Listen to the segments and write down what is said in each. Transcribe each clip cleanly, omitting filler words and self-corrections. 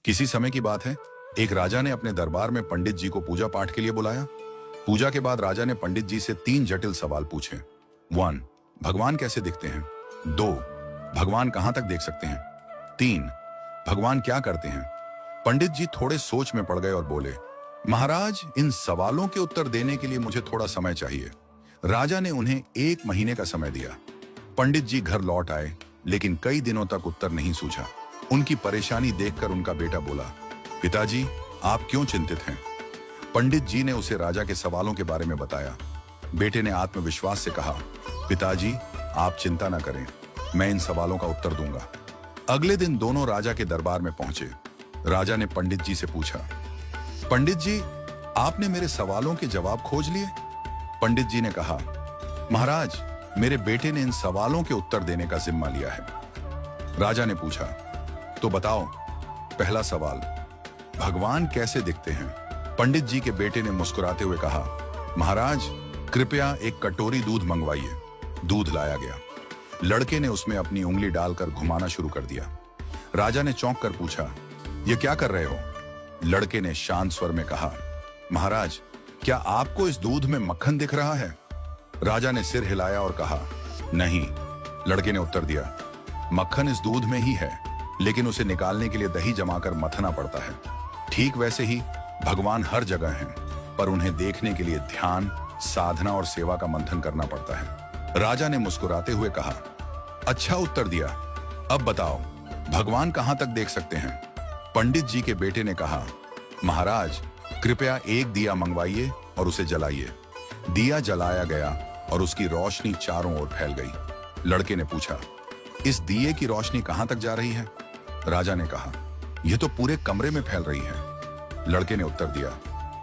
किसी समय की बात है, एक राजा ने अपने दरबार में पंडित जी को पूजा पाठ के लिए बुलाया। पूजा के बाद राजा ने पंडित जी से 3 जटिल सवाल पूछे। 1. भगवान कैसे दिखते हैं? 2. भगवान कहां तक देख सकते हैं? 3. भगवान क्या करते हैं? पंडित जी थोड़े सोच में पड़ गए और बोले, महाराज, इन सवालों के उत्तर देने के लिए मुझे थोड़ा समय चाहिए। राजा ने उन्हें 1 महीने का समय दिया। पंडित जी घर लौट आए, लेकिन कई दिनों तक उत्तर नहीं सूझा। उनकी परेशानी देखकर उनका बेटा बोला, पिताजी, आप क्यों चिंतित हैं? पंडित जी ने उसे राजा के सवालों के बारे में बताया। बेटे ने आत्मविश्वास से कहा, पिताजी, आप चिंता ना करें, मैं इन सवालों का उत्तर दूंगा। अगले दिन दोनों राजा के दरबार में पहुंचे। राजा ने पंडित जी से पूछा, पंडित जी, आपने मेरे सवालों के जवाब खोज लिए? पंडित जी ने कहा, महाराज, मेरे बेटे ने इन सवालों के उत्तर देने का जिम्मा लिया है। राजा ने पूछा, तो बताओ, पहला सवाल, भगवान कैसे दिखते हैं? पंडित जी के बेटे ने मुस्कुराते हुए कहा, महाराज, कृपया एक कटोरी दूध मंगवाइए। दूध लाया गया। लड़के ने उसमें अपनी उंगली डालकर घुमाना शुरू कर दिया। राजा ने चौंक कर पूछा, यह क्या कर रहे हो? लड़के ने शांत स्वर में कहा, महाराज, क्या आपको इस दूध में मक्खन दिख रहा है? राजा ने सिर हिलाया और कहा, नहीं। लड़के ने उत्तर दिया, मक्खन इस दूध में ही है, लेकिन उसे निकालने के लिए दही जमाकर मथना पड़ता है। ठीक वैसे ही भगवान हर जगह हैं, पर उन्हें देखने के लिए ध्यान, साधना और सेवा का मंथन करना पड़ता है। राजा ने मुस्कुराते हुए कहा, अच्छा उत्तर दिया। अब बताओ, भगवान कहां तक देख सकते हैं? पंडित जी के बेटे ने कहा, महाराज, कृपया एक दिया मंगवाइए और उसे जलाइए। दिया जलाया गया और उसकी रोशनी चारों ओर फैल गई। लड़के ने पूछा, इस दिए की रोशनी कहां तक जा रही है? राजा ने कहा, यह तो पूरे कमरे में फैल रही है। लड़के ने उत्तर दिया,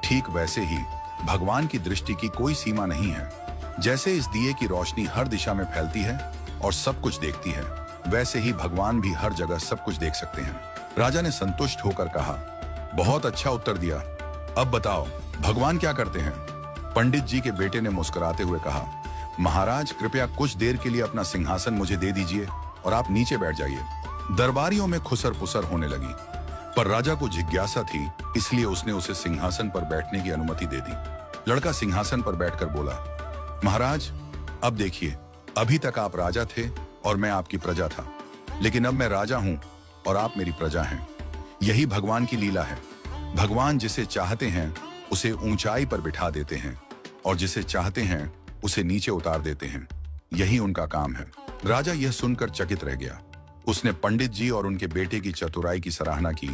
ठीक वैसे ही भगवान की दृष्टि की कोई सीमा नहीं है। जैसे इस दिए की रोशनी हर दिशा में फैलती है और सब कुछ देखती है, वैसे ही भगवान भी हर जगह सब कुछ देख सकते हैं। राजा ने संतुष्ट होकर कहा, बहुत अच्छा उत्तर दिया। अब बताओ, भगवान क्या करते हैं? पंडित जी के बेटे ने मुस्कुराते हुए कहा, महाराज, कृपया कुछ देर के लिए अपना सिंहासन मुझे दे दीजिए और आप नीचे बैठ जाइए। दरबारियों में खुसर पुसर होने लगी, पर राजा को जिज्ञासा थी, इसलिए उसने उसे सिंहासन पर बैठने की अनुमति दे दी। लड़का सिंहासन पर बैठकर बोला, महाराज, अब देखिए, अभी तक आप राजा थे और मैं आपकी प्रजा था, लेकिन अब मैं राजा हूं और आप मेरी प्रजा हैं। यही भगवान की लीला है। भगवान जिसे चाहते हैं उसे ऊंचाई पर बिठा देते हैं और जिसे चाहते हैं उसे नीचे उतार देते हैं। यही उनका काम है। राजा यह सुनकर चकित रह गया। उसने पंडित जी और उनके बेटे की चतुराई की सराहना की